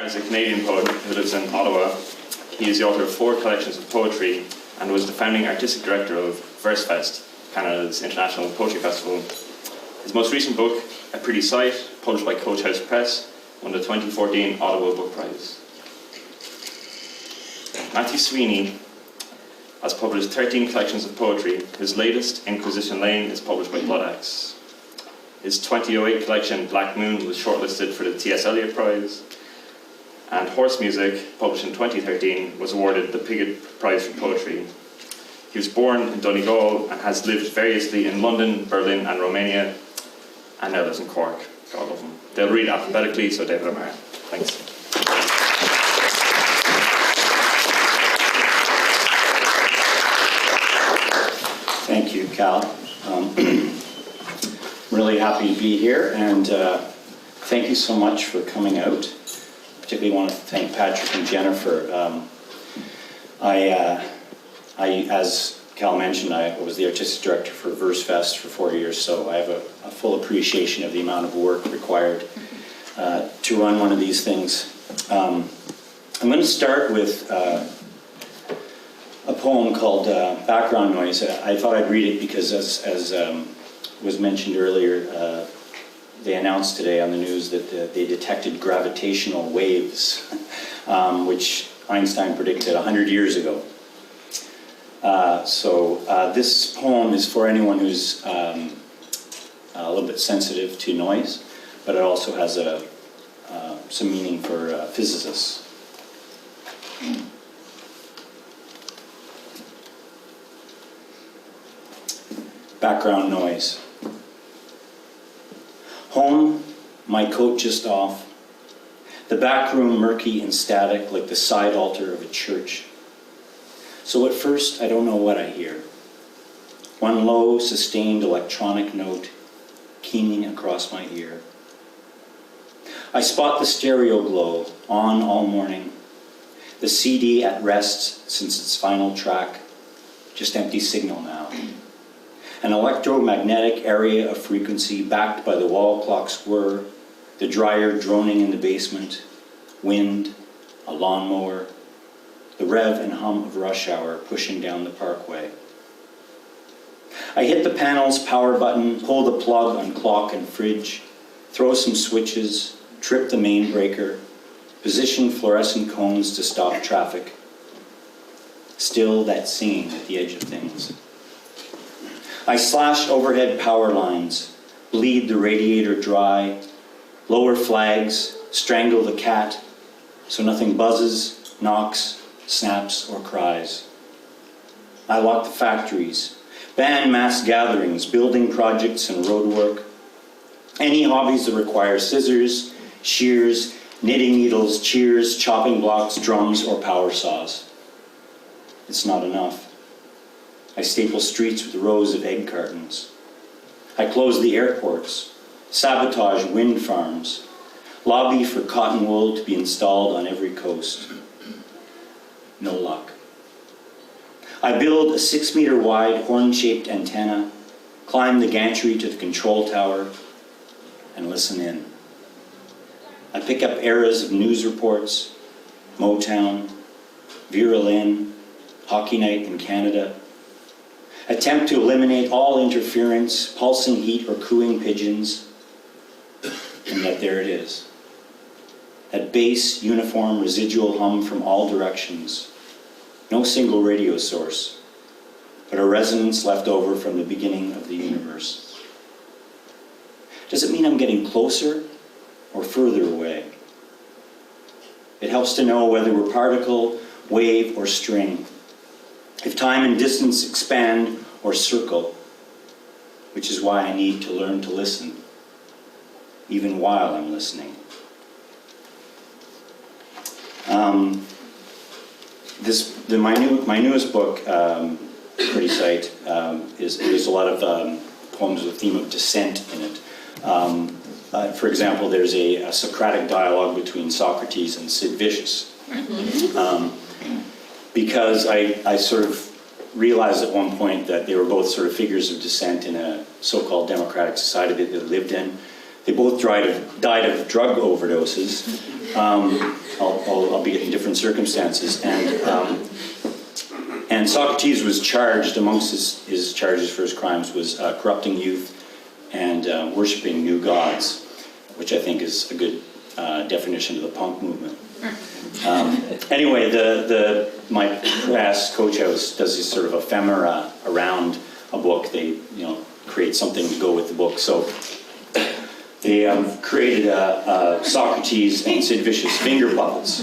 is a Canadian poet who lives in Ottawa. He is the author of 4 collections of poetry and was the founding artistic director of VerseFest, Canada's international poetry festival. His most recent book, A Pretty Sight, published by Coach House Press, won the 2014 Ottawa Book Prize. Matthew Sweeney has published 13 collections of poetry. His latest, Inquisition Lane, is published by Bloodaxe. His 2008 collection, Black Moon, was shortlisted for the T.S. Eliot Prize. And Horse Music, published in 2013, was awarded the Piggot Prize for Poetry. He was born in Donegal and has lived variously in London, Berlin and Romania, and now lives in Cork. God love him. They'll read alphabetically, so David O'Mara. Thanks. Thank you, Cal. Really happy to be here, and thank you so much for coming out. Particularly want to thank Patrick and Jennifer. As Cal mentioned, I was the artistic director for VerseFest for 4 years, so I have a full appreciation of the amount of work required to run one of these things. I'm going to start with a poem called Background Noise. I thought I'd read it because, as was mentioned earlier, they announced today on the news that they detected gravitational waves, which Einstein predicted 100 years ago. This poem is for anyone who's a little bit sensitive to noise, but it also has some meaning for physicists. Background noise. Home, my coat just off. The back room murky and static like the side altar of a church. So at first, I don't know what I hear. One low, sustained electronic note keening across my ear. I spot the stereo glow, on all morning. The CD at rest since its final track, just empty signal now. An electromagnetic area of frequency backed by the wall clock's whir, the dryer droning in the basement, wind, a lawnmower, the rev and hum of rush hour pushing down the parkway. I hit the panel's power button, pull the plug on clock and fridge, throw some switches, trip the main breaker, position fluorescent cones to stop traffic. Still that singing at the edge of things. I slash overhead power lines, bleed the radiator dry, lower flags, strangle the cat, so nothing buzzes, knocks, snaps, or cries. I lock the factories, ban mass gatherings, building projects and road work, any hobbies that require scissors, shears, knitting needles, cheers, chopping blocks, drums, or power saws. It's not enough. I staple streets with rows of egg cartons. I close the airports, sabotage wind farms, lobby for cotton wool to be installed on every coast. No luck. I build a 6-meter wide horn-shaped antenna, climb the gantry to the control tower, and listen in. I pick up eras of news reports, Motown, Vera Lynn, Hockey Night in Canada, attempt to eliminate all interference, pulsing heat, or cooing pigeons, and yet there it is. That bass, uniform, residual hum from all directions. No single radio source, but a resonance left over from the beginning of the universe. Does it mean I'm getting closer or further away? It helps to know whether we're particle, wave, or string. If time and distance expand or circle, which is why I need to learn to listen, even while I'm listening. My newest book, Pretty Sight, there's a lot of poems with the theme of descent in it. For example, there's a Socratic dialogue between Socrates and Sid Vicious. Because I sort of realized at one point that they were both sort of figures of dissent in a so-called democratic society that they lived in. They both died of drug overdoses, albeit in different circumstances. And Socrates was charged, amongst his charges for his crimes, was corrupting youth and worshipping new gods, which I think is a good definition of the punk movement. Anyway, my class coach house does this sort of ephemera around a book. They create something to go with the book. So they created Socrates and Sid Vicious finger puppets.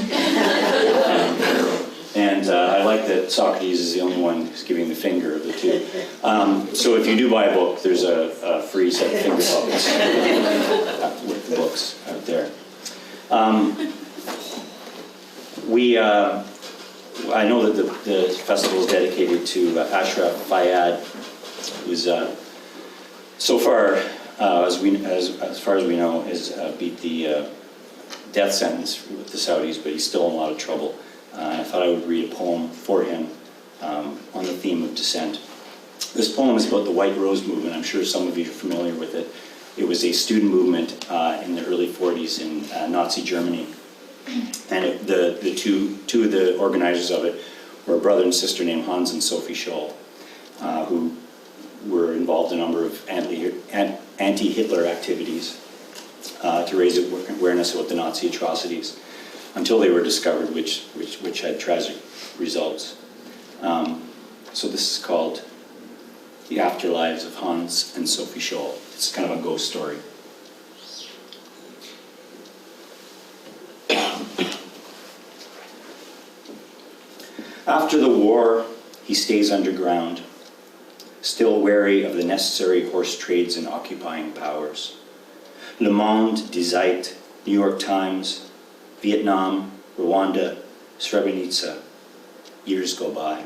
And I like that Socrates is the only one who's giving the finger of the two. So if you do buy a book, there's a free set of finger puppets with the books out there. I know that the festival is dedicated to Ashraf Fayyad, who's so far, as far as we know, has beat the death sentence with the Saudis, but he's still in a lot of trouble. I thought I would read a poem for him on the theme of dissent. This poem is about the White Rose movement. I'm sure some of you are familiar with it. It was a student movement in the early 40s in Nazi Germany. And the two of the organizers of it were a brother and sister named Hans and Sophie Scholl, who were involved in a number of anti-Hitler activities to raise awareness about the Nazi atrocities, until they were discovered, which had tragic results. So this is called The Afterlives of Hans and Sophie Scholl. It's kind of a ghost story. After the war, he stays underground, still wary of the necessary horse trades and occupying powers. Le Monde, Die Zeit, New York Times, Vietnam, Rwanda, Srebrenica. Years go by.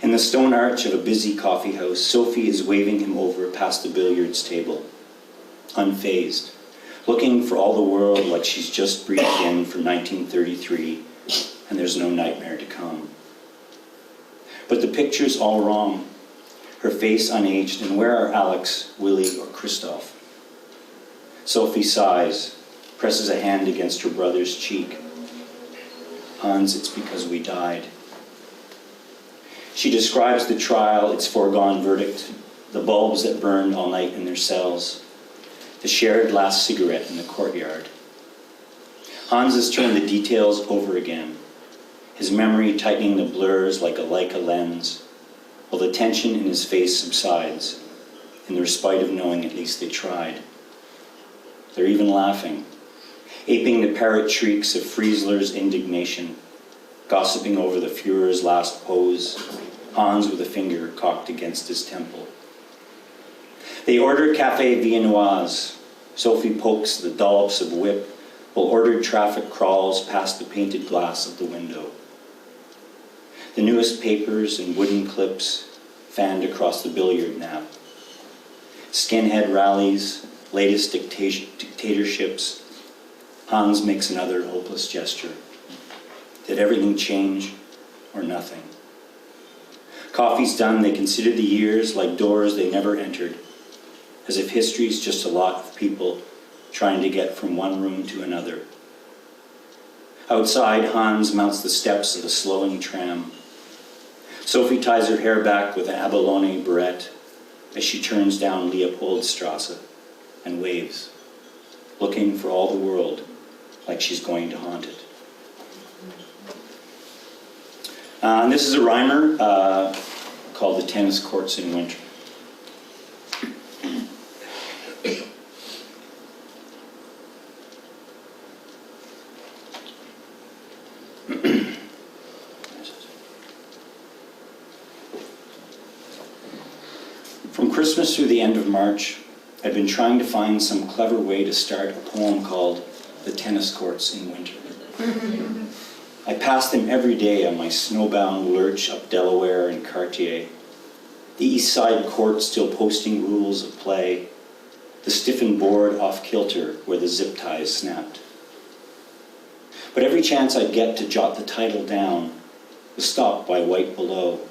In the stone arch of a busy coffee house, Sophie is waving him over past the billiards table, unfazed, looking for all the world like she's just breathed in from 1933, and there's no nightmare to come. But the picture's all wrong. Her face unaged, and where are Alex, Willie, or Christoph? Sophie sighs, presses a hand against her brother's cheek. Hans, it's because we died. She describes the trial, its foregone verdict, the bulbs that burned all night in their cells, the shared last cigarette in the courtyard. Hans has turned the details over again, his memory tightening the blurs like a Leica lens, while the tension in his face subsides, in the respite of knowing at least they tried. They're even laughing, aping the parrot shrieks of Friesler's indignation, gossiping over the Führer's last pose, Hans with a finger cocked against his temple. They order Café Viennoise. Sophie pokes the dollops of whip, while ordered traffic crawls past the painted glass of the window. The newest papers and wooden clips fanned across the billiard nap. Skinhead rallies, latest dictatorships. Hans makes another hopeless gesture. Did everything change or nothing? Coffee's done, they consider the years like doors they never entered, as if history's just a lot of people trying to get from one room to another. Outside, Hans mounts the steps of a slowing tram. Sophie ties her hair back with an abalone barrette as she turns down Leopoldstrasse and waves, looking for all the world like she's going to haunt it. And this is a rhymer called The Tennis Courts in Winter. From Christmas through the end of March, I'd been trying to find some clever way to start a poem called The Tennis Courts in Winter. I passed them every day on my snowbound lurch up Delaware and Cartier. The East Side court still posting rules of play, the stiffened board off kilter where the zip ties snapped. But every chance I'd get to jot the title down was stopped by white below.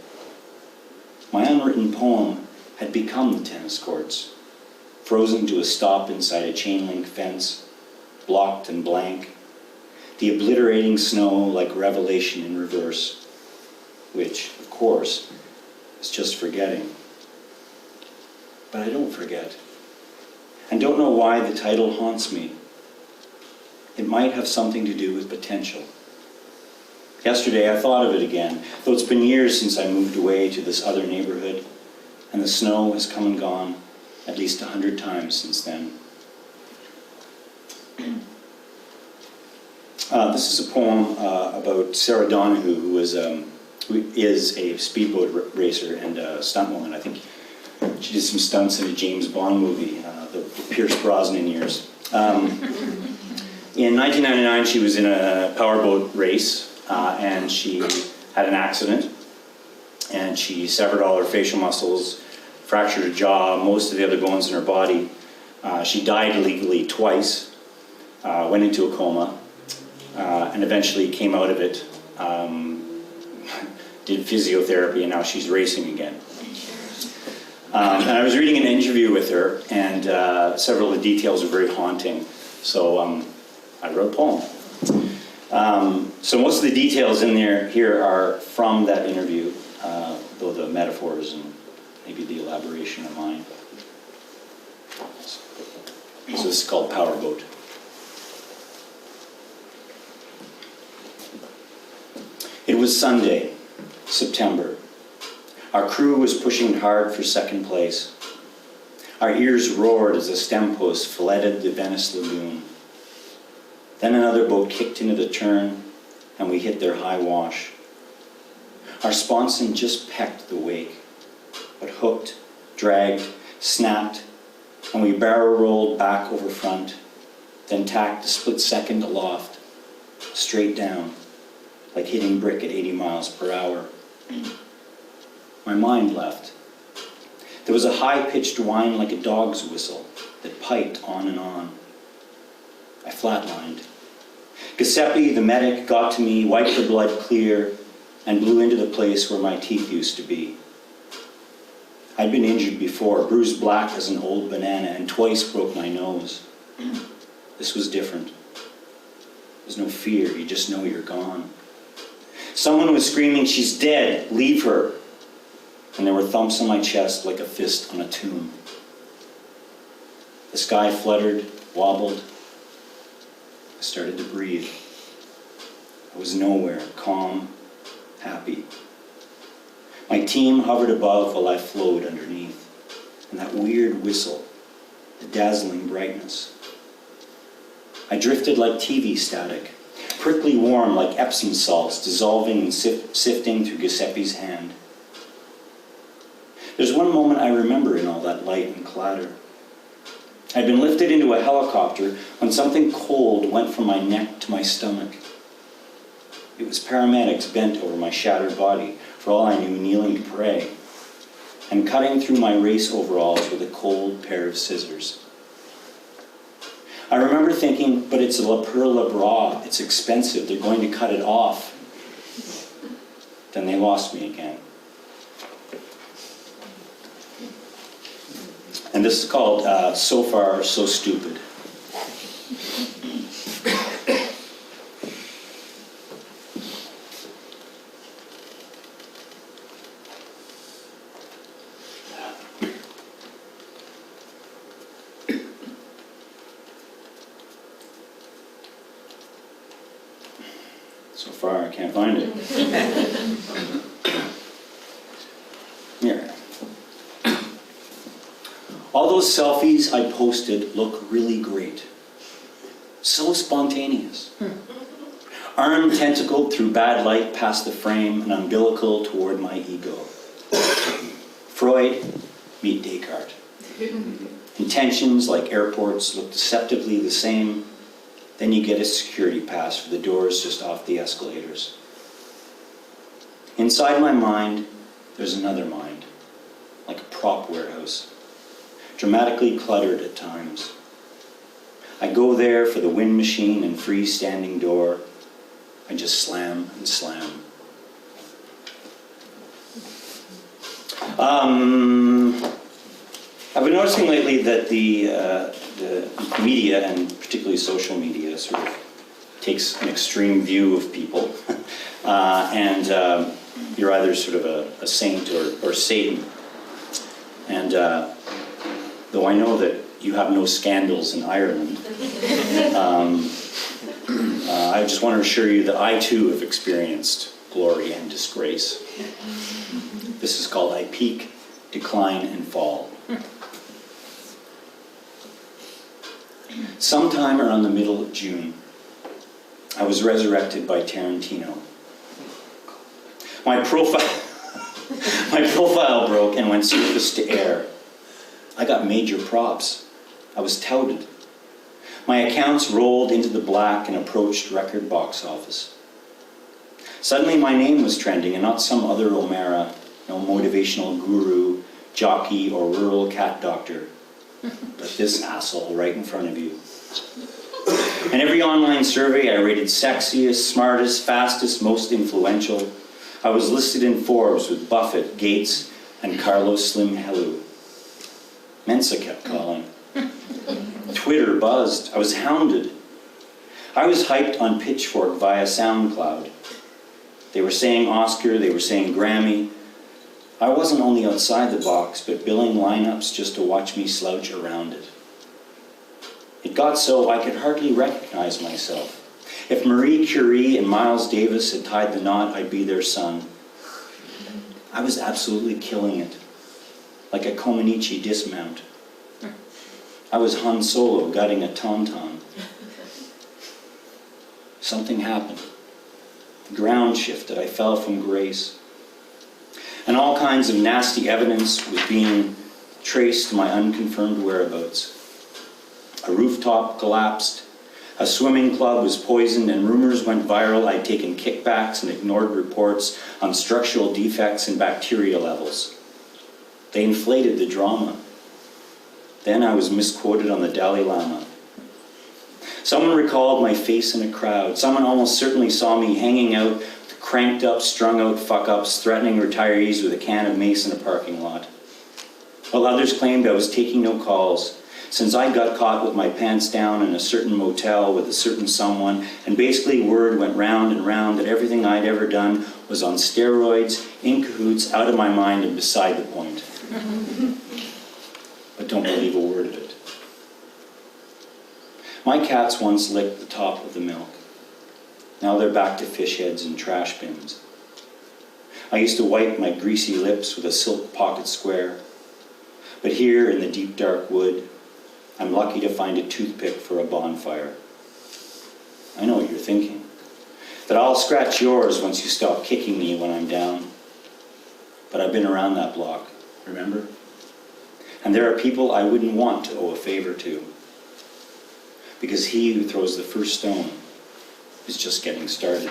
My unwritten poem had become the tennis courts, frozen to a stop inside a chain link fence, blocked and blank, the obliterating snow like revelation in reverse, which, of course, is just forgetting. But I don't forget. And don't know why the title haunts me. It might have something to do with potential. Yesterday I thought of it again, though it's been years since I moved away to this other neighborhood, and the snow has come and gone at least 100 times since then. This is a poem about Sarah Donahue, who is a speedboat racer and a stuntwoman. I think she did some stunts in a James Bond movie, the Pierce Brosnan years. In 1999, she was in a powerboat race, and she had an accident, and she severed all her facial muscles, fractured her jaw, most of the other bones in her body. She died illegally twice, went into a coma, and eventually came out of it, did physiotherapy, and now she's racing again. And I was reading an interview with her, and several of the details are very haunting, so I wrote a poem. So most of the details in here are from that interview, though the metaphors and maybe the elaboration are mine. So this is called Powerboat. It was Sunday, September. Our crew was pushing hard for second place. Our ears roared as the stem post filleted the Venice lagoon. Then another boat kicked into the turn, and we hit their high wash. Our sponson just pecked the wake, but hooked, dragged, snapped, and we barrel rolled back over front, then tacked a split second aloft, straight down, like hitting brick at 80 miles per hour. My mind left. There was a high-pitched whine like a dog's whistle that piped on and on. I flatlined. Giuseppe, the medic, got to me, wiped the blood clear, and blew into the place where my teeth used to be. I'd been injured before, bruised black as an old banana, and twice broke my nose. This was different. There's no fear, you just know you're gone. Someone was screaming, "She's dead, leave her." And there were thumps on my chest like a fist on a tomb. The sky fluttered, wobbled. I started to breathe. I was nowhere, calm, happy. My team hovered above while I flowed underneath. And that weird whistle, the dazzling brightness. I drifted like TV static, prickly warm like Epsom salts, dissolving and sifting through Giuseppe's hand. There's one moment I remember in all that light and clatter. I'd been lifted into a helicopter when something cold went from my neck to my stomach. It was paramedics bent over my shattered body, for all I knew, kneeling to pray, and cutting through my race overalls with a cold pair of scissors. I remember thinking, but it's a La Perle La Bras, it's expensive, they're going to cut it off. Then they lost me again. And this is called So Far, So Stupid. So far, I can't find it. Here. All those selfies I posted look really great. So spontaneous. Arm tentacled through bad light past the frame and umbilical toward my ego. Freud, meet Descartes. Intentions, like airports, look deceptively the same. Then you get a security pass for the doors just off the escalators. Inside my mind, there's another mind, like a prop warehouse, dramatically cluttered at times. I go there for the wind machine and freestanding door. I just slam and slam. I've been noticing lately that the media, and particularly social media, sort of takes an extreme view of people, and you're either sort of a saint or Satan. And though I know that you have no scandals in Ireland, I just want to assure you that I too have experienced glory and disgrace. This is called I peak, decline, and fall. Sometime around the middle of June, I was resurrected by Tarantino. My profile broke and went surface to air. I got major props. I was touted. My accounts rolled into the black and approached record box office. Suddenly my name was trending, and not some other O'Mara, no motivational guru, jockey, or rural cat doctor, but this asshole right in front of you. In every online survey, I rated sexiest, smartest, fastest, most influential. I was listed in Forbes with Buffett, Gates, and Carlos Slim Hellu. Mensa kept calling. Twitter buzzed. I was hounded. I was hyped on Pitchfork via SoundCloud. They were saying Oscar, they were saying Grammy. I wasn't only outside the box, but billing lineups just to watch me slouch around it. It got so I could hardly recognize myself. If Marie Curie and Miles Davis had tied the knot, I'd be their son. I was absolutely killing it, like a Comaneci dismount. I was Han Solo gutting a tauntaun. Something happened. The ground shifted. I fell from grace. And all kinds of nasty evidence was being traced to my unconfirmed whereabouts. A rooftop collapsed. A swimming club was poisoned, and rumors went viral I'd taken kickbacks and ignored reports on structural defects and bacteria levels. They inflated the drama. Then I was misquoted on the Dalai Lama. Someone recalled my face in a crowd. Someone almost certainly saw me hanging out with cranked up, strung out fuck-ups, threatening retirees with a can of mace in a parking lot. While others claimed I was taking no calls, since I got caught with my pants down in a certain motel with a certain someone, and basically word went round and round that everything I'd ever done was on steroids, in cahoots, out of my mind, and beside the point. But don't believe a word of it. My cats once licked the top of the milk. Now they're back to fish heads and trash bins. I used to wipe my greasy lips with a silk pocket square. But here in the deep dark wood, I'm lucky to find a toothpick for a bonfire. I know what you're thinking. That I'll scratch yours once you stop kicking me when I'm down. But I've been around that block, remember? And there are people I wouldn't want to owe a favor to. Because he who throws the first stone is just getting started.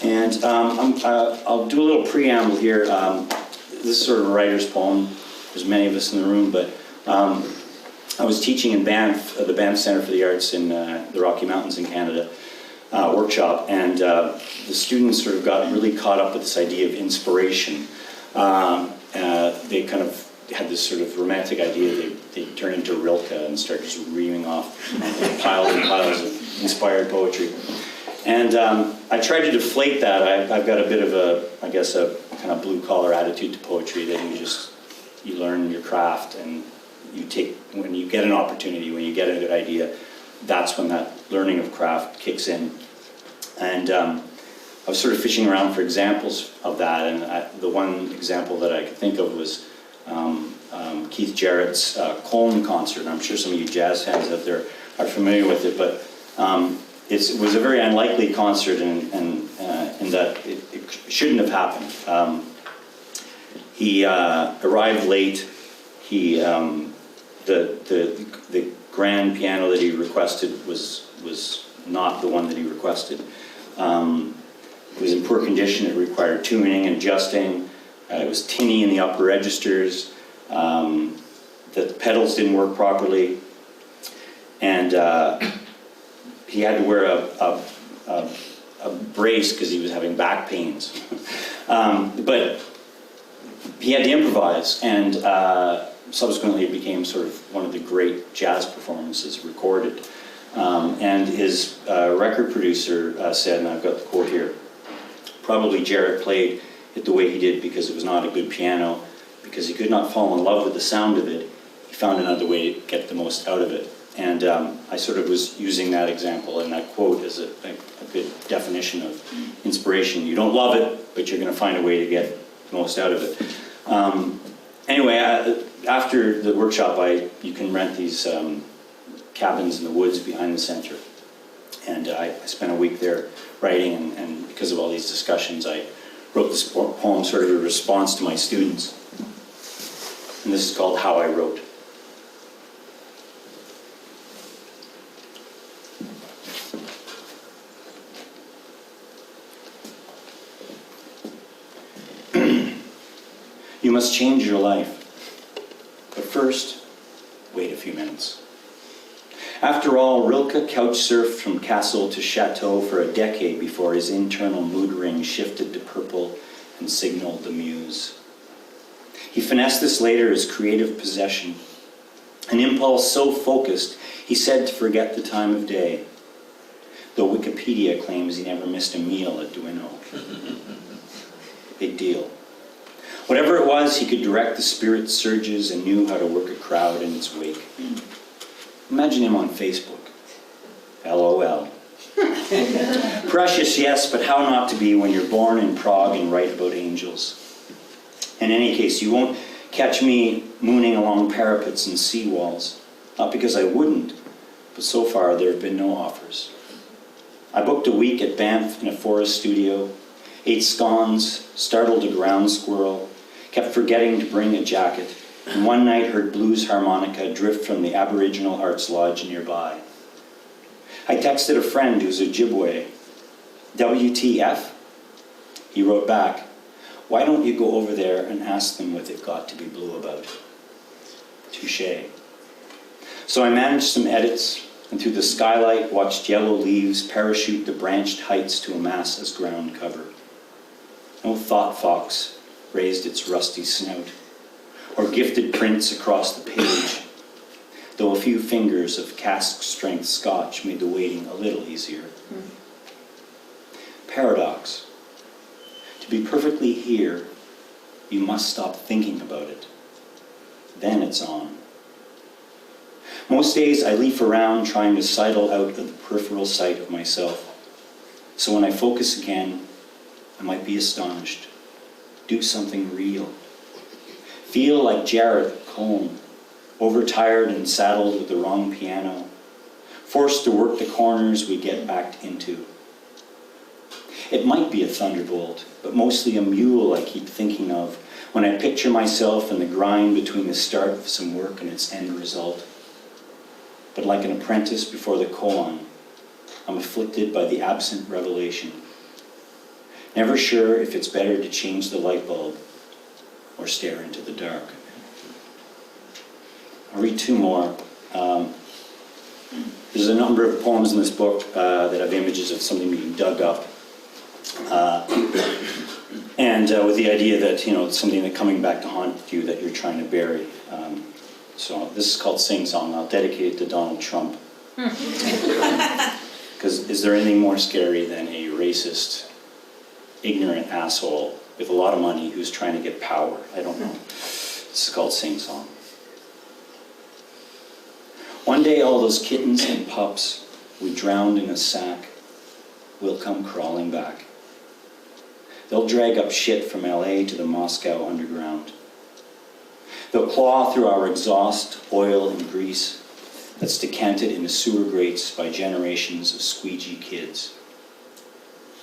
And I'll do a little preamble here. This is sort of a writer's poem. There's many of us in the room, but I was teaching in Banff, the Banff Centre for the Arts in the Rocky Mountains in Canada, workshop, and the students sort of got really caught up with this idea of inspiration. They kind of had this sort of romantic idea they'd turn into Rilke and start just reaming off piles and piles of inspired poetry. And I tried to deflate that. I've got a bit of a kind of blue-collar attitude to poetry, that you learn your craft, and when you get an opportunity, when you get a good idea, that's when that learning of craft kicks in. And I was sort of fishing around for examples of that, and the one example that I could think of was Keith Jarrett's Colm concert. And I'm sure some of you jazz fans out there are familiar with it, but it was a very unlikely concert in that it shouldn't have happened. He arrived late. The grand piano that he requested was not the one that he requested. It was in poor condition. It required tuning and adjusting. It was tinny in the upper registers. The pedals didn't work properly, and he had to wear a brace because he was having back pains. But he had to improvise, and subsequently it became sort of one of the great jazz performances recorded. And his record producer said, and I've got the quote here, probably Jarrett played it the way he did because it was not a good piano, because he could not fall in love with the sound of it. He found another way to get the most out of it. And I sort of was using that example and that quote as a good definition of inspiration. You don't love it, but you're going to find a way to get the most out of it. Anyway, after the workshop, you can rent these cabins in the woods behind the center. And I spent a week there writing, and because of all these discussions, I wrote this poem sort of a response to my students. And this is called How I Wrote. You must change your life. But first, wait a few minutes. After all, Rilke couch-surfed from castle to chateau for a decade before his internal mood ring shifted to purple and signaled the muse. He finessed this later as creative possession, an impulse so focused he said to forget the time of day, though Wikipedia claims he never missed a meal at Duino. Big deal. Whatever it was, he could direct the spirit surges and knew how to work a crowd in its wake. Imagine him on Facebook. LOL. Precious, yes, but how not to be when you're born in Prague and write about angels. In any case, you won't catch me mooning along parapets and seawalls. Not because I wouldn't, but so far there have been no offers. I booked a week at Banff in a forest studio, ate scones, startled a ground squirrel, kept forgetting to bring a jacket, and one night heard blues harmonica drift from the Aboriginal Arts Lodge nearby. I texted a friend who's Ojibwe. WTF? He wrote back, why don't you go over there and ask them what they've got to be blue about? Touché. So I managed some edits, and through the skylight watched yellow leaves parachute the branched heights to amass as ground cover. No thought fox raised its rusty snout, or gifted prints across the page, though a few fingers of cask-strength scotch made the waiting a little easier. Paradox. To be perfectly here, you must stop thinking about it. Then it's on. Most days I leaf around trying to sidle out of the peripheral sight of myself. So when I focus again, I might be astonished. Do something real. Feel like Jarrett at home, overtired and saddled with the wrong piano, forced to work the corners we get backed into. It might be a thunderbolt, but mostly a mule I keep thinking of when I picture myself in the grind between the start of some work and its end result. But like an apprentice before the koan, I'm afflicted by the absent revelation. Never sure if it's better to change the light bulb or stare into the dark. I'll read two more. There's a number of poems in this book that have images of something being dug up. And with the idea that, it's something that coming back to haunt you that you're trying to bury. So this is called Sing Song. I'll dedicate it to Donald Trump. Because is there anything more scary than a racist, ignorant asshole with a lot of money who's trying to get power? I don't know. This is called Sing Song. One day all those kittens and pups we drowned in a sack will come crawling back. They'll drag up shit from LA to the Moscow underground. They'll claw through our exhaust, oil, and grease that's decanted into sewer grates by generations of squeegee kids.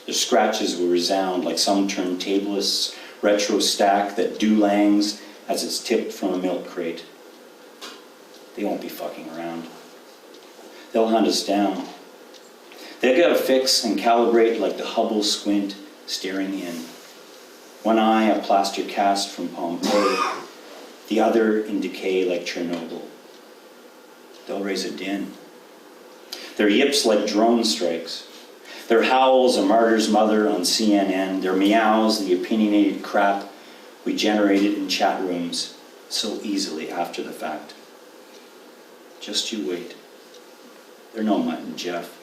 Their scratches will resound like some turntablist's retro stack that dewlangs as it's tipped from a milk crate. They won't be fucking around. They'll hunt us down. They'll get a fix and calibrate like the Hubble squint staring in. One eye a plaster cast from Pompeii, the other in decay like Chernobyl. They'll raise a din. Their yips like drone strikes. Their howls a martyr's mother on CNN. Their meows the opinionated crap we generated in chat rooms so easily after the fact. Just you wait. They're no Mutt and Jeff.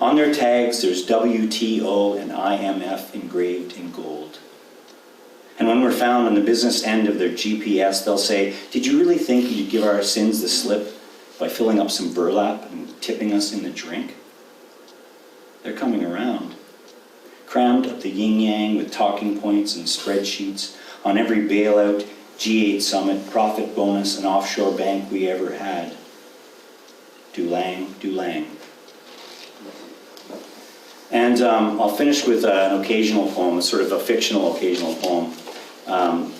On their tags, there's WTO and IMF engraved in gold. And when we're found on the business end of their GPS, they'll say, "Did you really think you'd give our sins the slip by filling up some burlap and tipping us in the drink?" They're coming around, crammed up the yin-yang with talking points and spreadsheets on every bailout, G8 summit, profit bonus, and offshore bank we ever had. Dulang, Dulang. And I'll finish with an occasional poem, sort of a fictional occasional poem. I'm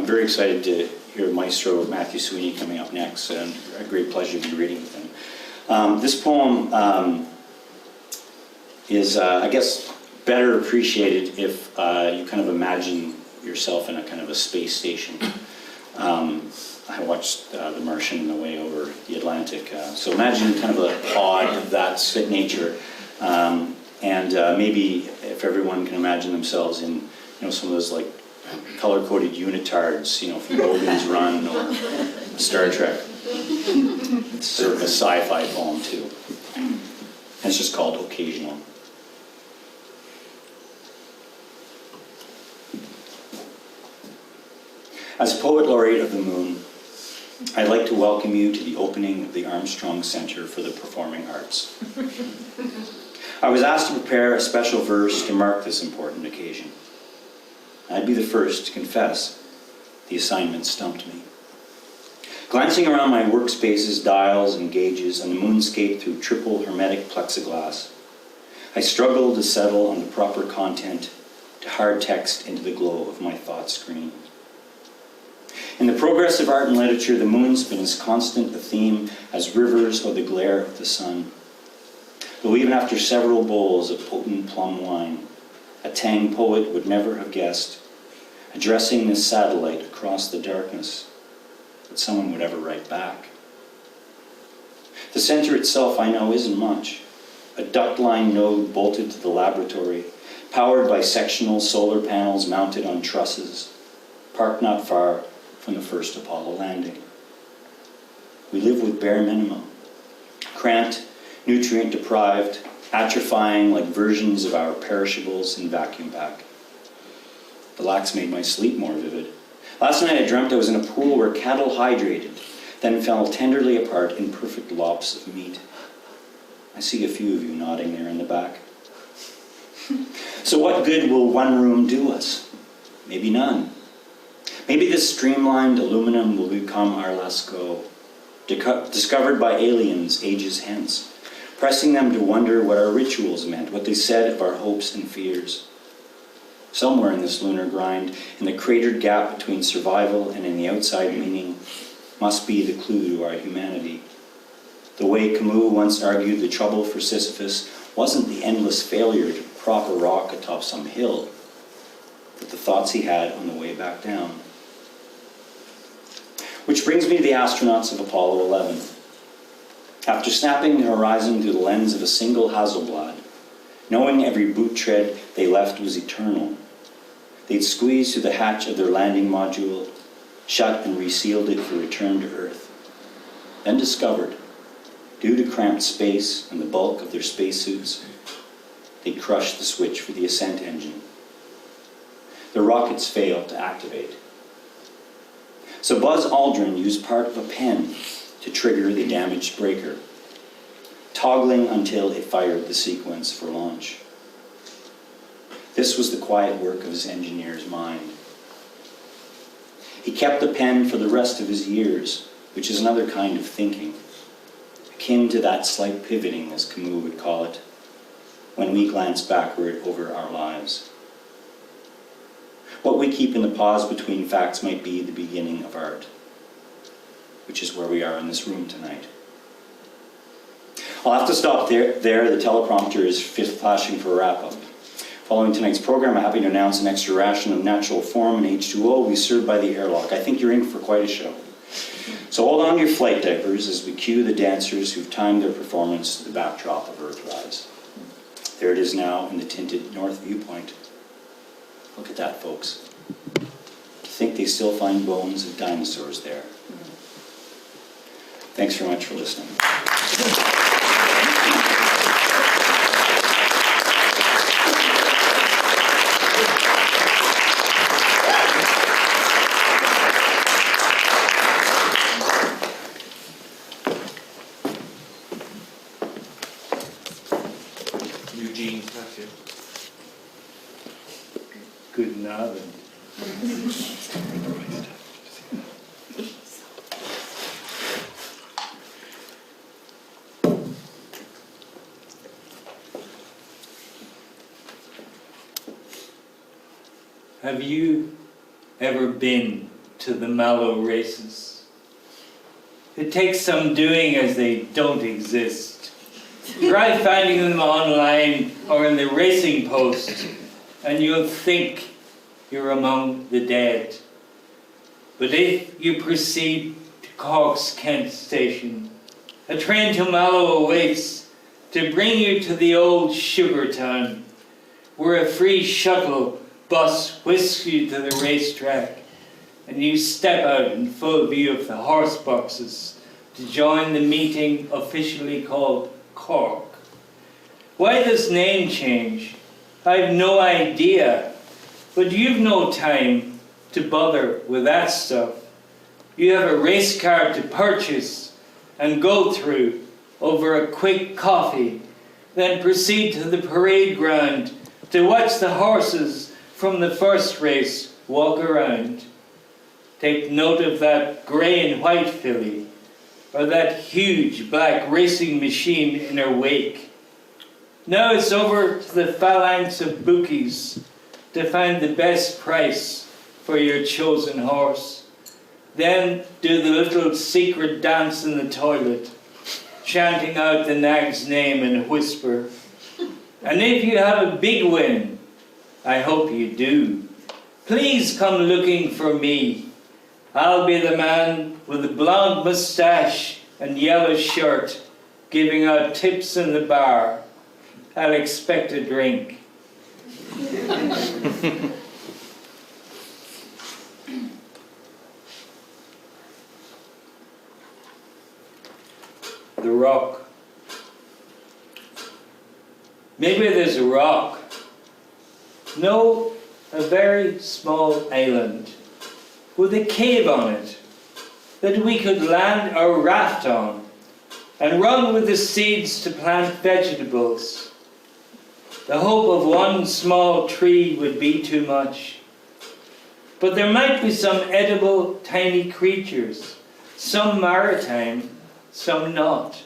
very excited to hear Maestro Matthew Sweeney coming up next, and a great pleasure to be reading with him. This poem is, I guess, better appreciated if you kind of imagine yourself in a kind of a space station. I watched The Martian on the way over the Atlantic. So imagine kind of a pod of that nature. And maybe if everyone can imagine themselves in, some of those like color-coded unitards, from Logan's Run or Star Trek. It's sort of a sci-fi poem too. And it's just called Occasional. As Poet Laureate of the Moon, I'd like to welcome you to the opening of the Armstrong Center for the Performing Arts. I was asked to prepare a special verse to mark this important occasion. I'd be the first to confess the assignment stumped me. Glancing around my workspace's dials and gauges and the moonscape through triple hermetic plexiglass, I struggled to settle on the proper content to hard text into the glow of my thought screen. In the progress of art and literature, the moon's been as constant a theme as rivers or the glare of the sun. Though even after several bowls of potent plum wine, a Tang poet would never have guessed, addressing this satellite across the darkness, that someone would ever write back. The center itself, I know, isn't much. A duct-line node bolted to the laboratory, powered by sectional solar panels mounted on trusses, parked not far from the first Apollo landing. We live with bare minimum, cramped, nutrient-deprived, atrophying like versions of our perishables in vacuum pack. The lax made my sleep more vivid. Last night I dreamt I was in a pool where cattle hydrated, then fell tenderly apart in perfect lops of meat. I see a few of you nodding there in the back. So what good will one room do us? Maybe none. Maybe this streamlined aluminum will become our Lascaux, discovered by aliens ages hence, pressing them to wonder what our rituals meant, what they said of our hopes and fears. Somewhere in this lunar grind, in the cratered gap between survival and in the outside meaning, must be the clue to our humanity. The way Camus once argued the trouble for Sisyphus wasn't the endless failure to prop a rock atop some hill, but the thoughts he had on the way back down. Which brings me to the astronauts of Apollo 11. After snapping the horizon through the lens of a single Hasselblad, knowing every boot tread they left was eternal, they'd squeezed through the hatch of their landing module, shut and resealed it for return to Earth, then discovered, due to cramped space and the bulk of their spacesuits, they'd crushed the switch for the ascent engine. The rockets failed to activate. So Buzz Aldrin used part of a pen to trigger the damaged breaker, toggling until it fired the sequence for launch. This was the quiet work of his engineer's mind. He kept the pen for the rest of his years, which is another kind of thinking, akin to that slight pivoting, as Camus would call it, when we glance backward over our lives. What we keep in the pause between facts might be the beginning of art, which is where we are in this room tonight. I'll have to stop there. The teleprompter is flashing for a wrap-up. Following tonight's program, I'm happy to announce an extra ration of natural form and H2O will be served by the airlock. I think you're in for quite a show. So hold on to your flight diapers as we cue the dancers who've timed their performance to the backdrop of Earthrise. There it is now in the tinted north viewpoint. Look at that, folks. To think they still find bones of dinosaurs there. Thanks very much for listening. Eugene, Matthew. Good night. Have you ever been to the Mallow races? It takes some doing as they don't exist. Try finding them online or in the racing post and you'll think you're among the dead. But if you proceed to Cork's Kent station, a train to Mallow awaits to bring you to the old sugar town, where a free shuttle bus whisks you to the racetrack, and you step out in full view of the horse boxes to join the meeting officially called Cork. Why this name change? I've no idea, but you've no time to bother with that stuff. You have a race car to purchase and go through over a quick coffee, then proceed to the parade ground to watch the horses from the first race walk around. Take note of that grey and white filly, or that huge black racing machine in her wake. Now it's over to the phalanx of bookies to find the best price for your chosen horse. Then do the little secret dance in the toilet, chanting out the nag's name in a whisper. And if you have a big win, I hope you do, please come looking for me. I'll be the man with the blonde moustache and yellow shirt giving out tips in the bar. I'll expect a drink. The rock. Maybe there's a rock. No, a very small island with a cave on it that we could land our raft on and run with the seeds to plant vegetables. The hope of one small tree would be too much. But there might be some edible tiny creatures, some maritime, some not,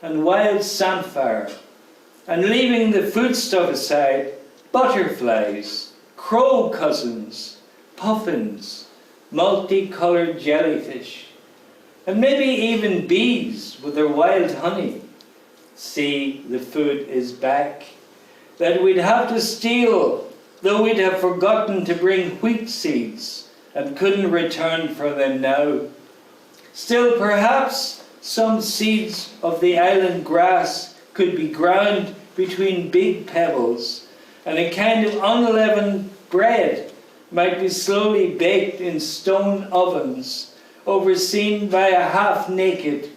and wild samphire. And leaving the foodstuff aside, butterflies, crow cousins, puffins, multicolored jellyfish, and maybe even bees with their wild honey. See, the food is back. That we'd have to steal, though we'd have forgotten to bring wheat seeds and couldn't return for them now. Still, perhaps some seeds of the island grass could be ground between big pebbles, and a kind of unleavened bread might be slowly baked in stone ovens, overseen by a half-naked,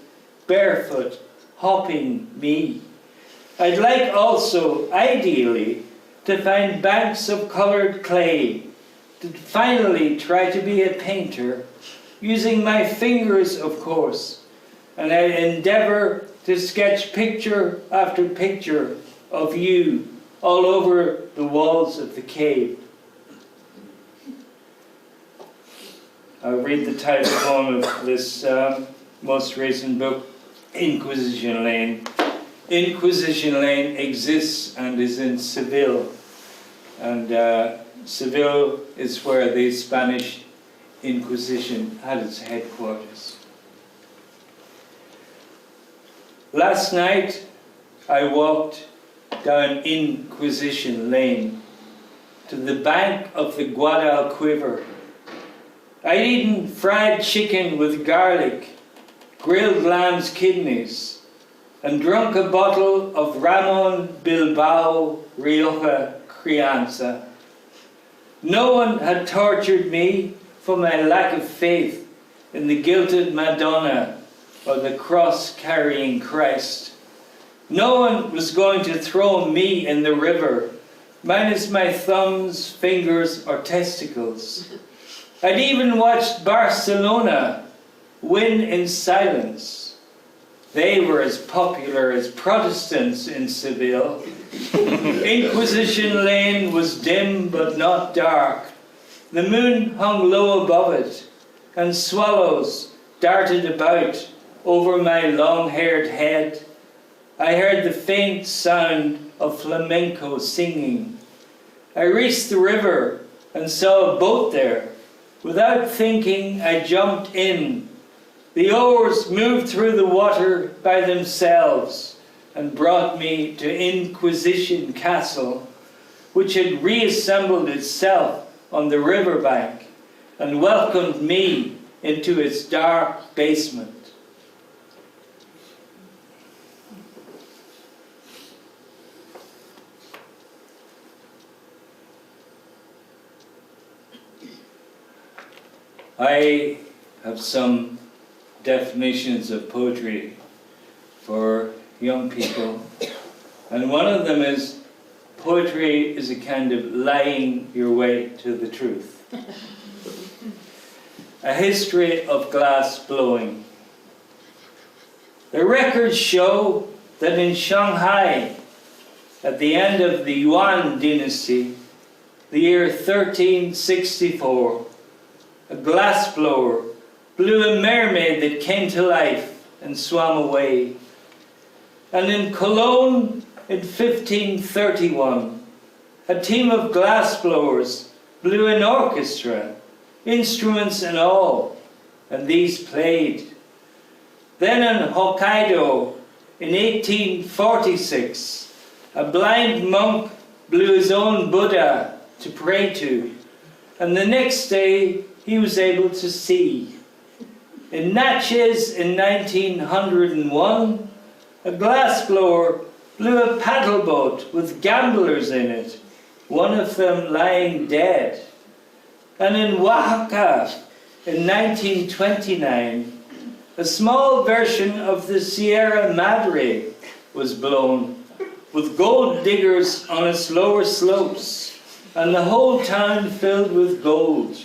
barefoot, hopping me. I'd like also, ideally, to find banks of coloured clay, to finally try to be a painter, using my fingers, of course, and I'd endeavour to sketch picture after picture of you all over the walls of the cave. I'll read the title poem of this most recent book, Inquisition Lane. Inquisition Lane exists and is in Seville, and Seville is where the Spanish Inquisition had its headquarters. Last night I walked down Inquisition Lane to the bank of the Guadalquivir. I'd eaten fried chicken with garlic, grilled lamb's kidneys, and drunk a bottle of Ramon Bilbao Rioja Crianza. No one had tortured me for my lack of faith in the gilded Madonna or the cross-carrying Christ. No one was going to throw me in the river, minus my thumbs, fingers, or testicles. I'd even watched Barcelona win in silence. They were as popular as Protestants in Seville. Inquisition Lane was dim but not dark. The moon hung low above it, and swallows darted about over my long-haired head. I heard the faint sound of flamenco singing. I reached the river and saw a boat there. Without thinking, I jumped in. The oars moved through the water by themselves and brought me to Inquisition Castle, which had reassembled itself on the riverbank and welcomed me into its dark basement. I have some definitions of poetry for young people, and one of them is poetry is a kind of lying your way to the truth. A history of glass blowing. The records show that in Shanghai, at the end of the Yuan dynasty, the year 1364, a glassblower blew a mermaid that came to life and swam away. And in Cologne in 1531, a team of glassblowers blew an orchestra, instruments and all, and these played. Then in Hokkaido in 1846, a blind monk blew his own Buddha to pray to, and the next day he was able to see. In Natchez in 1901, a glassblower blew a paddle boat with gamblers in it, one of them lying dead. And in Oaxaca in 1929, a small version of the Sierra Madre was blown, with gold diggers on its lower slopes, and the whole town filled with gold.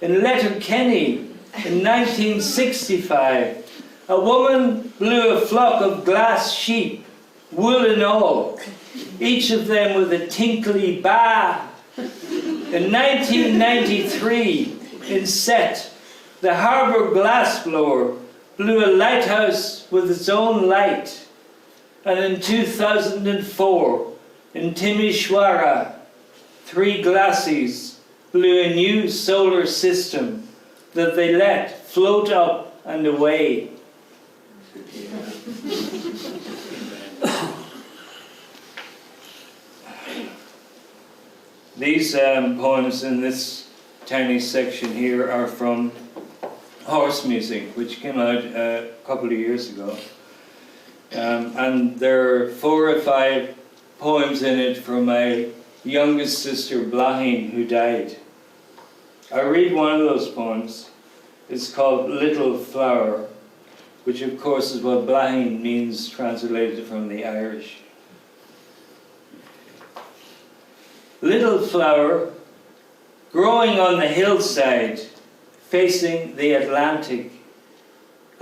In Letterkenny, in 1965, a woman blew a flock of glass sheep, wool and all, each of them with a tinkly ba. In 1993, in Set, the harbour glassblower blew a lighthouse with its own light. And in 2004, in Timisoara, 3 glassies blew a new solar system that they let float up and away. These poems in this tiny section here are from Horse Music, which came out a couple of years ago. And there are 4 or 5 poems in it from my youngest sister, Blahin, who died. I'll read one of those poems. It's called Little Flower, which of course is what Blahin means translated from the Irish. Little flower, growing on the hillside, facing the Atlantic.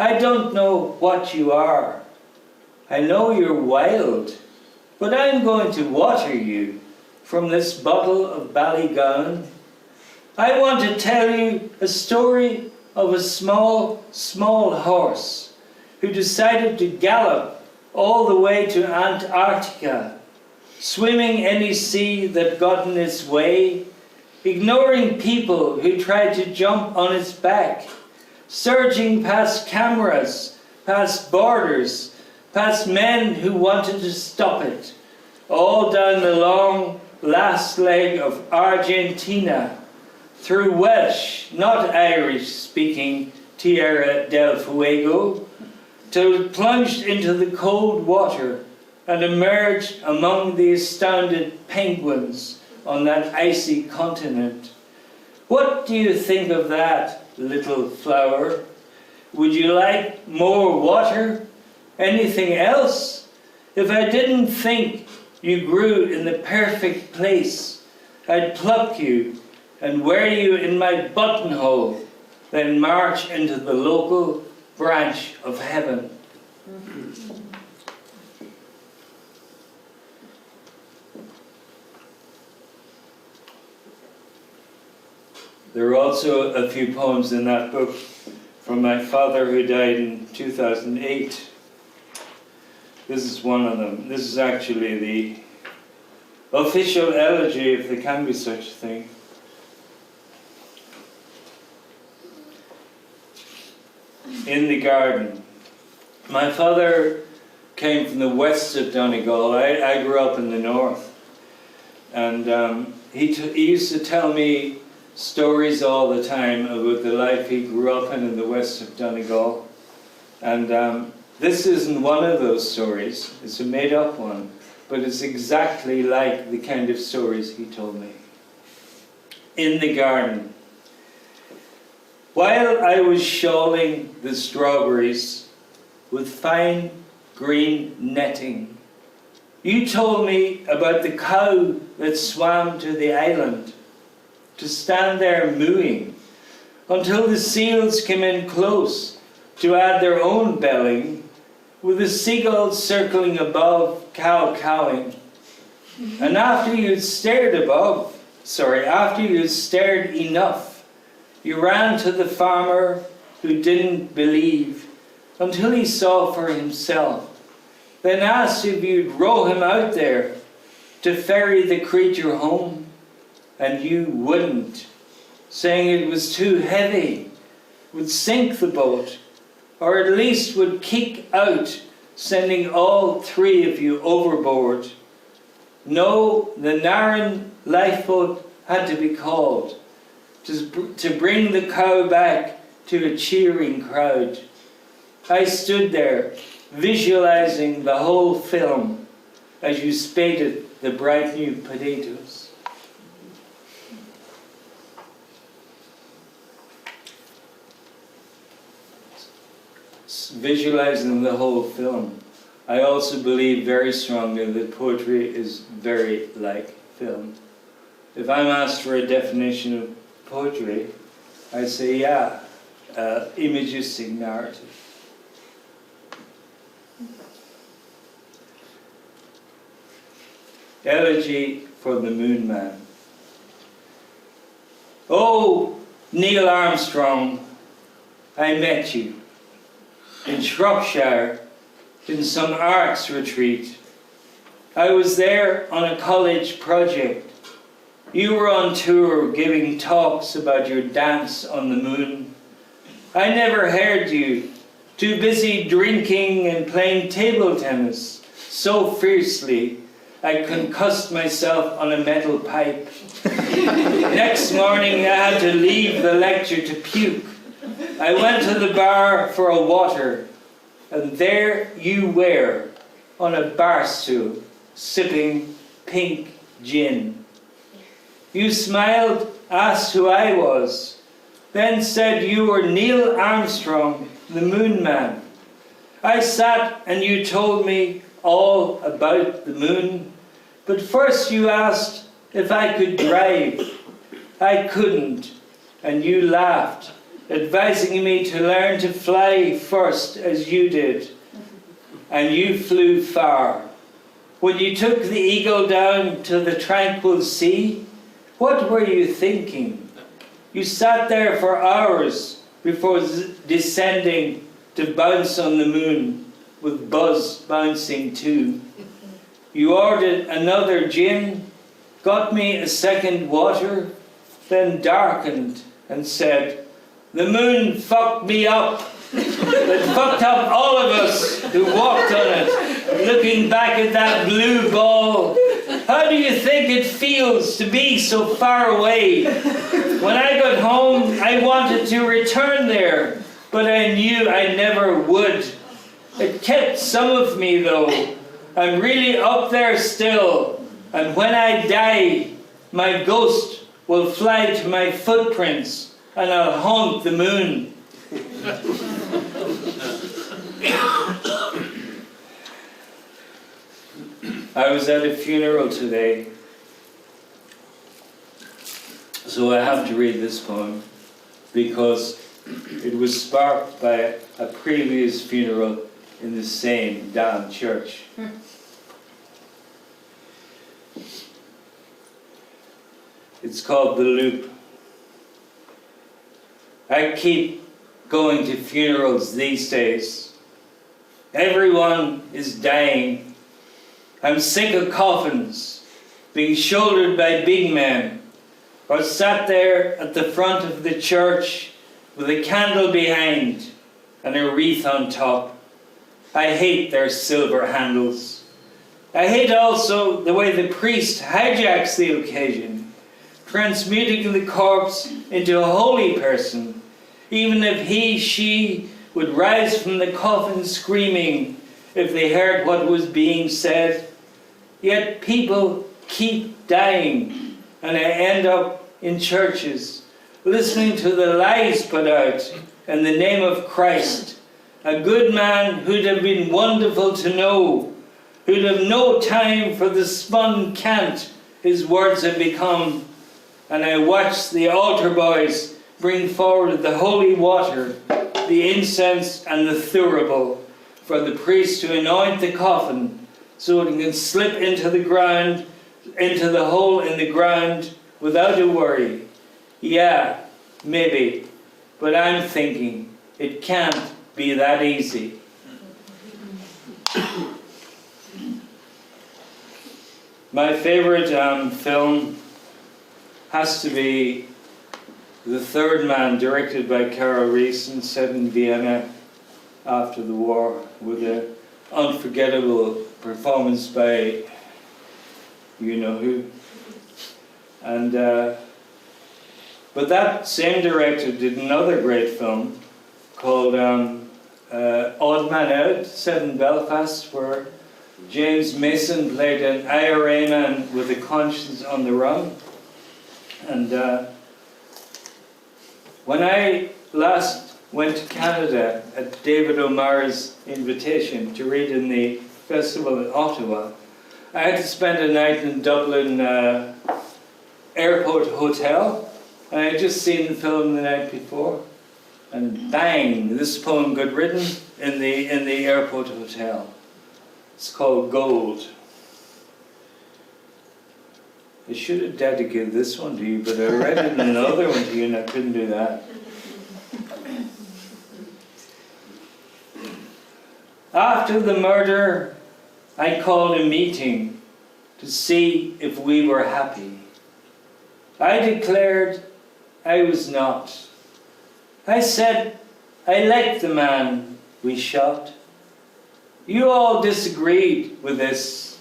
I don't know what you are. I know you're wild, but I'm going to water you from this bottle of Ballygowan. I want to tell you a story of a small, small horse who decided to gallop all the way to Antarctica, swimming any sea that got in its way, ignoring people who tried to jump on its back, surging past cameras, past borders, past men who wanted to stop it, all down the long last leg of Argentina, through Welsh, not Irish-speaking Tierra del Fuego, till it plunged into the cold water and emerged among the astounded penguins on that icy continent. What do you think of that, little flower? Would you like more water? Anything else? If I didn't think you grew in the perfect place, I'd pluck you and wear you in my buttonhole, then march into the local branch of heaven. There are also a few poems in that book from my father, who died in 2008. This is one of them. This is actually the official elegy, if there can be such a thing. In the garden. My father came from the west of Donegal. I grew up in the north. And he used to tell me stories all the time about the life he grew up in the west of Donegal. And this isn't one of those stories. It's a made-up one. But it's exactly like the kind of stories he told me. In the garden. While I was shawling the strawberries with fine green netting, you told me about the cow that swam to the island, to stand there mooing until the seals came in close to add their own belling, with the seagulls circling above, cow-cowing. And after you'd stared enough, you ran to the farmer who didn't believe until he saw for himself, then asked if you'd row him out there to ferry the creature home, and you wouldn't, saying it was too heavy, would sink the boat, or at least would kick out, sending all three of you overboard. No, the Nairn lifeboat had to be called to bring the cow back to a cheering crowd. I stood there, visualizing the whole film as you spaded the bright new potatoes. Visualizing the whole film. I also believe very strongly that poetry is very like film. If I'm asked for a definition of poetry, I say, imagistic narrative. Elegy for the Moon Man. Oh, Neil Armstrong, I met you in Shropshire in some arts retreat. I was there on a college project. You were on tour giving talks about your dance on the moon. I never heard you, too busy drinking and playing table tennis so fiercely I concussed myself on a metal pipe. Next morning I had to leave the lecture to puke. I went to the bar for a water, and there you were on a bar stool sipping pink gin. You smiled, asked who I was, then said you were Neil Armstrong, the Moon Man. I sat and you told me all about the moon, but first you asked if I could drive. I couldn't, and you laughed, advising me to learn to fly first as you did, and you flew far. When you took the eagle down to the tranquil sea, what were you thinking? You sat there for hours before descending to bounce on the moon, with Buzz bouncing too. You ordered another gin, got me a second water, then darkened and said, "The moon fucked me up. It fucked up all of us who walked on it, looking back at that blue ball. How do you think it feels to be so far away? When I got home, I wanted to return there, but I knew I never would. It kept some of me, though. I'm really up there still, and when I die, my ghost will fly to my footprints and I'll haunt the moon. I was at a funeral today, so I have to read this poem because it was sparked by a previous funeral in the same damn church. It's called The Loop. I keep going to funerals these days. Everyone is dying. I'm sick of coffins being shouldered by big men or sat there at the front of the church with a candle behind and a wreath on top. I hate their silver handles. I hate also the way the priest hijacks the occasion, transmuting the corpse into a holy person, even if he, she would rise from the coffin screaming if they heard what was being said. Yet people keep dying, and I end up in churches listening to the lies put out in the name of Christ, a good man who'd have been wonderful to know, who'd have no time for the spun cant his words have become. And I watch the altar boys bring forward the holy water, the incense and the thurible for the priest to anoint the coffin so it can slip into the ground, into the hole in the ground without a worry. Yeah, maybe, but I'm thinking it can't be that easy. My favorite film has to be The Third Man, directed by Carol Reesen, set in Vienna after the war, with an unforgettable performance by you-know-who. And but that same director did another great film called Odd Man Out, set in Belfast, where James Mason played an IRA man with a conscience on the run. And when I last went to Canada at David O'Mara's invitation to read in the festival in Ottawa, I had to spend a night in Dublin airport hotel, and I had just seen the film the night before, and bang, this poem got written in the airport hotel. It's called Gold. I should have dedicated this one to you, but I read it in another one to you and I couldn't do that. After the murder, I called a meeting to see if we were happy. I declared I was not. I said I liked the man we shot. You all disagreed with this.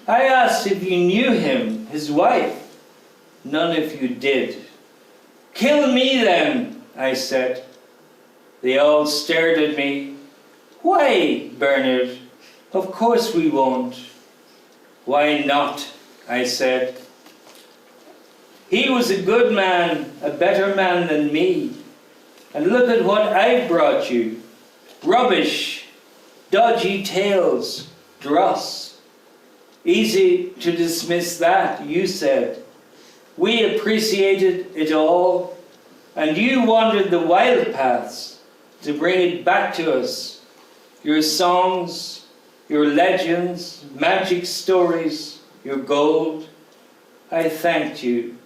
I asked if you knew him, his wife. None of you did. Kill me then, I said. They all stared at me. Why, Bernard? Of course we won't. Why not? I said. He was a good man, a better man than me. And look at what I brought you. Rubbish, dodgy tales, dross. Easy to dismiss that, you said. We appreciated it all, and you wandered the wild paths to bring it back to us. Your songs, your legends, magic stories, your gold. I thanked you,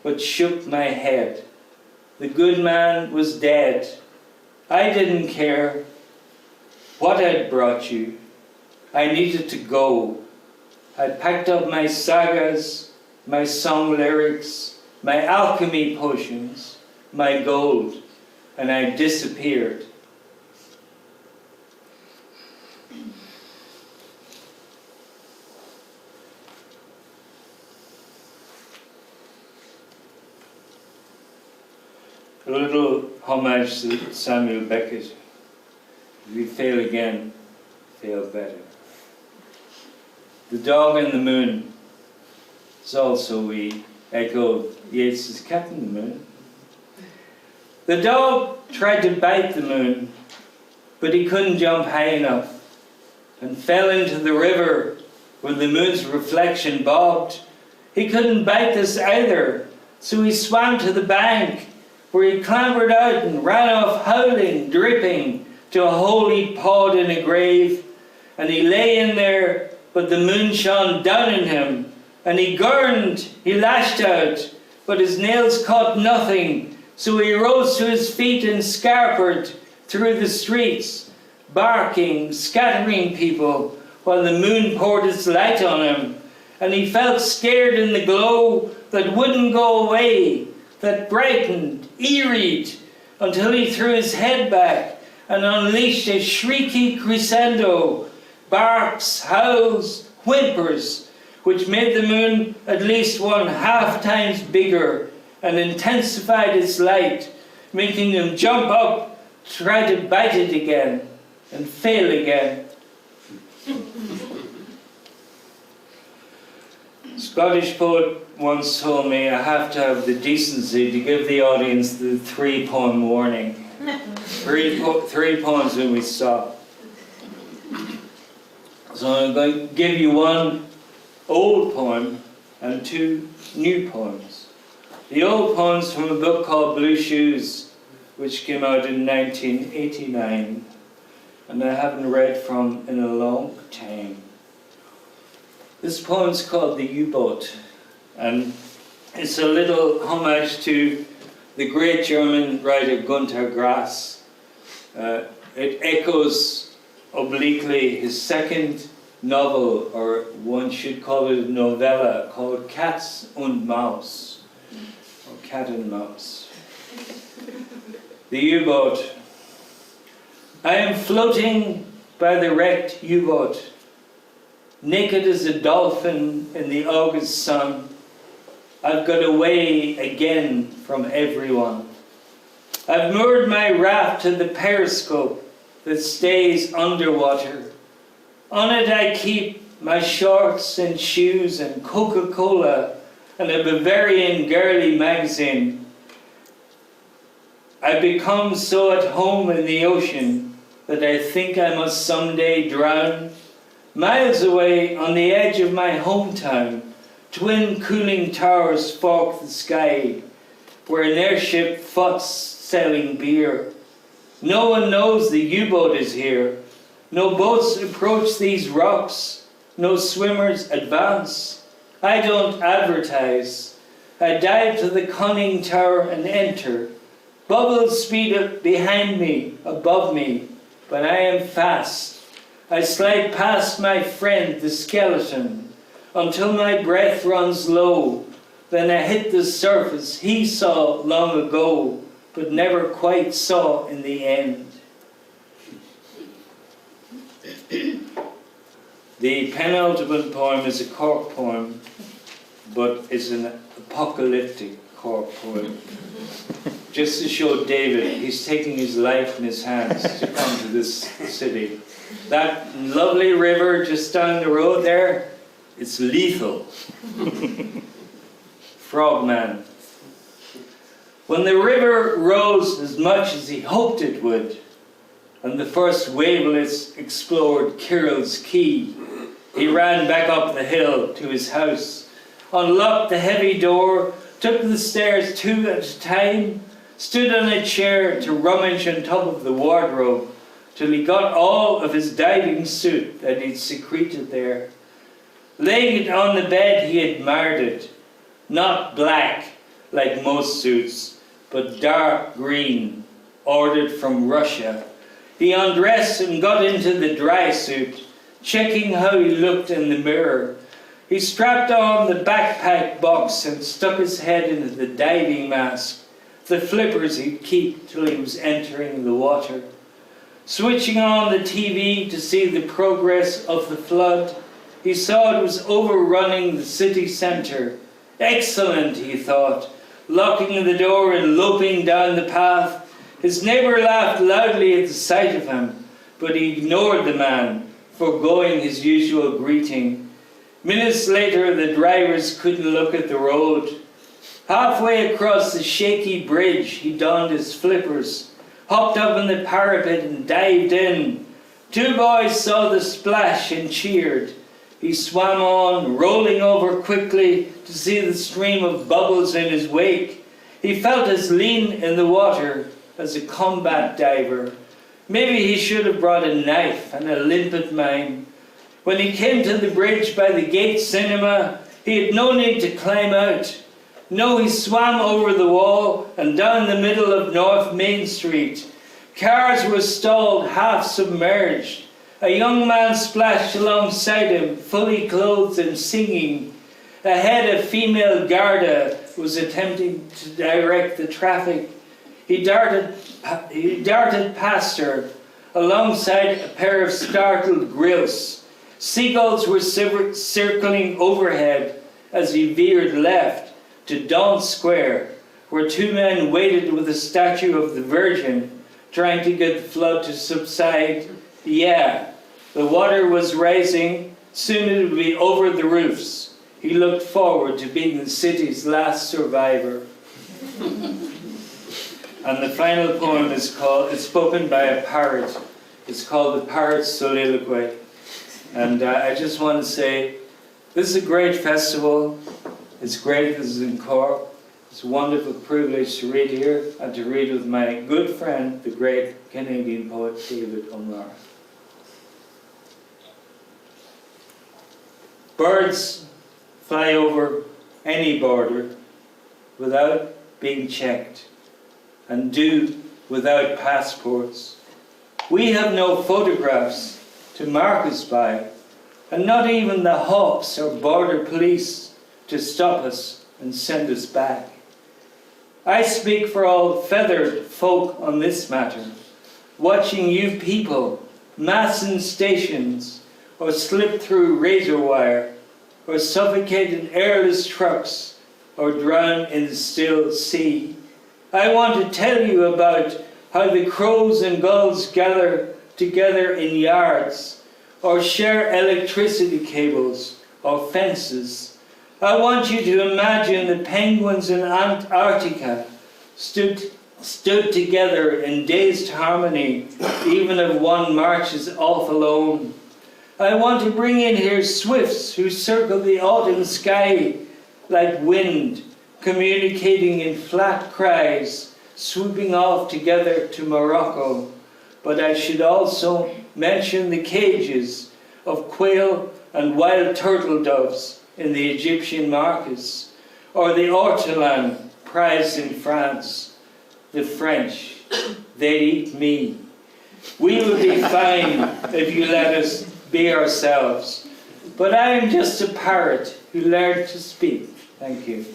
but shook my head. The good man was dead. I didn't care what I'd brought you. I needed to go. I packed up my sagas, my song lyrics, my alchemy potions, my gold, and I disappeared. A little homage to Samuel Beckett. If we fail again, fail better. The dog and the moon is also we. echoed Yeats's Captain the Moon. The dog tried to bite the moon, but he couldn't jump high enough and fell into the river where the moon's reflection bobbed. He couldn't bite this either, so he swam to the bank where he clambered out and ran off howling, dripping, to a hole he pawed in a grave. And he lay in there, but the moon shone down on him, and he gurned, he lashed out, but his nails caught nothing, so he rose to his feet and scarpered through the streets, barking, scattering people, while the moon poured its light on him, and he felt scared in the glow that wouldn't go away, that brightened, eerie, until he threw his head back and unleashed a shrieky crescendo, barks, howls, whimpers, which made the moon at least 1/2 times bigger and intensified its light, making him jump up, try to bite it again, and fail again. Scottish poet once told me I have to have the decency to give the audience the 3-poem warning. Three poems when we stop. So I'm going to give you one old poem and 2 new poems. The old poem's from a book called Blue Shoes, which came out in 1989, and I haven't read from in a long time. This poem's called The U-Boat, and it's a little homage to the great German writer Günter Grass. It echoes obliquely his second novel, or one should call it a novella, called Cats und Maus, or Cat and Mouse. The U-Boat. I am floating by the wrecked U-boat, naked as a dolphin in the August sun. I've got away again from everyone. I've moored my raft to the periscope that stays underwater. On it I keep my shorts and shoes and Coca-Cola and a Bavarian girly magazine. I become so at home in the ocean that I think I must someday drown. Miles away on the edge of my hometown, twin cooling towers fork the sky, where an airship futs selling beer. No one knows the U-boat is here. No boats approach these rocks. No swimmers advance. I don't advertise. I dive to the conning tower and enter. Bubbles speed up behind me, above me, but I am fast. I slide past my friend, the skeleton, until my breath runs low. Then I hit the surface he saw long ago, but never quite saw in the end. The penultimate poem is a Cork poem, but it's an apocalyptic Cork poem. Just to show David, he's taking his life in his hands to come to this city. That lovely river just down the road there, it's lethal. Frogman. When the river rose as much as he hoped it would, and the first wavelets explored Kirill's Quay, he ran back up the hill to his house, unlocked the heavy door, took the stairs 2 at a time, stood on a chair to rummage on top of the wardrobe, till he got all of his diving suit that he'd secreted there. Laying it on the bed, he admired it. Not black, like most suits, but dark green, ordered from Russia. He undressed and got into the dry suit, checking how he looked in the mirror. He strapped on the backpack box and stuck his head into the diving mask, the flippers he'd keep till he was entering the water. Switching on the TV to see the progress of the flood, he saw it was overrunning the city centre. Excellent, he thought, locking the door and loping down the path. His neighbour laughed loudly at the sight of him, but he ignored the man, foregoing his usual greeting. Minutes later, the drivers couldn't look at the road. Halfway across the shaky bridge, he donned his flippers, hopped up on the parapet and dived in. 2 boys saw the splash and cheered. He swam on, rolling over quickly to see the stream of bubbles in his wake. He felt as lean in the water as a combat diver. Maybe he should have brought a knife and a limpet mine. When he came to the bridge by the Gate Cinema, he had no need to climb out. No, he swam over the wall and down the middle of North Main Street. Cars were stalled, half submerged. A young man splashed alongside him, fully clothed and singing. Ahead, a female Garda was attempting to direct the traffic. He darted past her, alongside a pair of startled grills. Seagulls were circling overhead as he veered left to Dawn Square, where 2 men waited with a statue of the Virgin, trying to get the flood to subside. Yeah, the water was rising. Soon it would be over the roofs. He looked forward to being the city's last survivor. And the final poem is spoken by a parrot. It's called The Parrot's Soliloquy. And I just want to say, this is a great festival. It's great this is in Cork. It's a wonderful privilege to read here and to read with my good friend, the great Canadian poet David O'Meara. Birds fly over any border without being checked and do without passports. We have no photographs to mark us by, and not even the hawks or border police to stop us and send us back. I speak for all feathered folk on this matter, watching you people mass in stations, or slip through razor wire, or suffocate in airless trucks, or drown in the still sea. I want to tell you about how the crows and gulls gather together in yards, or share electricity cables or fences. I want you to imagine the penguins in Antarctica stood together in dazed harmony, even if one marches off alone. I want to bring in here swifts who circle the autumn sky like wind, communicating in flat cries, swooping off together to Morocco. But I should also mention the cages of quail and wild turtle doves in the Egyptian markets, or the ortolan prize in France. The French, they eat me. We will be fine if you let us be ourselves. But I am just a parrot who learned to speak. Thank you.